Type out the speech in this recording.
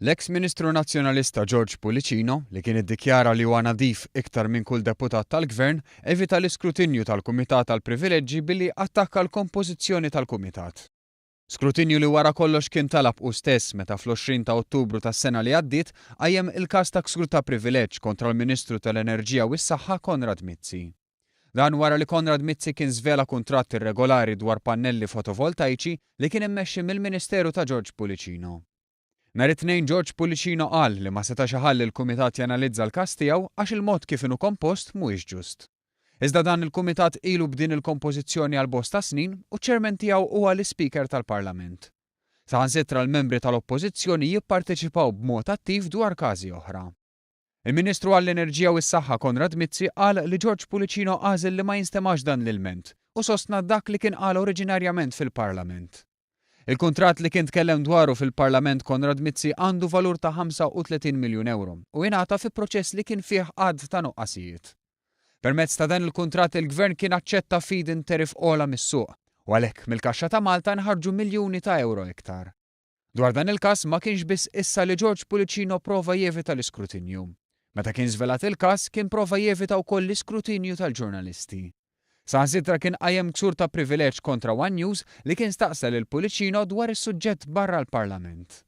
L-eks Ministru Nazzjonalista George Pulicino, li kien iddikjara li huwa nadif iktar minn kull deputat tal-Gvern, evita l-iskrutinju tal-Kumitat tal-Privileġġi billi attakka l-kompożizzjoni tal-Kumitat. Skrutinju li wara kollox kien talab hu stess meta fl-20 ta' Ottubru tas-sena li għaddiet qajjem il-każ ta' ksur ta' privileġġ kontra l-Ministru tal-Enerġija u s-Saħħa Konrad Mizzi. Dan wara li Konrad Mizzi kien żvela kuntratt irregolari dwar pannelli fotovoltaiċi li kien immexxi mill-Ministeru ta' George Pulicino. Nhar it-tnejn George Pulicino qal li ma setax iħalli l-Kumitat janalizza l-każ tiegħu għax il-mod kif inhu kompost mhuwiex ġust. Iżda dan il-Kumitat ilu b'din il-kompożizzjoni għal bosta snin u ċ-chairman tiegħu huwa l-Speaker tal-Parlament. Saħansitra l-membri tal-Oppożizzjoni jipparteċipaw b'mod attiv dwar każi oħra. Il-Ministru għall-Enerġija u s-Saħħa Konrad Mizzi qal li George Pulicino għażel li ma jinstemax dan l-ilment u sostna dak li kien qal oriġinarjament fil-Parlament. Il-kuntratt li kien tkellem dwaru fil-Parlament Konrad Mizzi għandu valur ta' 35 miljun euro u jingħata fi proċess li kien fih għadd ta' nuqqasijiet. Permezz ta' dan il-kuntratt il-Gvern kien aċċetta feed-in tariff ogħla mis-suq u għalhekk mill-kaxxa ta' Malta nħarġu miljuni ta' euro iktar. Dwar dan il-każ ma kienx biss issa li George Pulicino prova jevita l-iskrutinju. Meta kien żvelat il-każ kien prova jevita wkoll l-iskrutinju tal-ġurnalisti. Saħansitra kien qajjem ksur ta' privileġġ kontra One News li kien staqsel il-Pulicino dwar is-suġġett barra l-Parlament.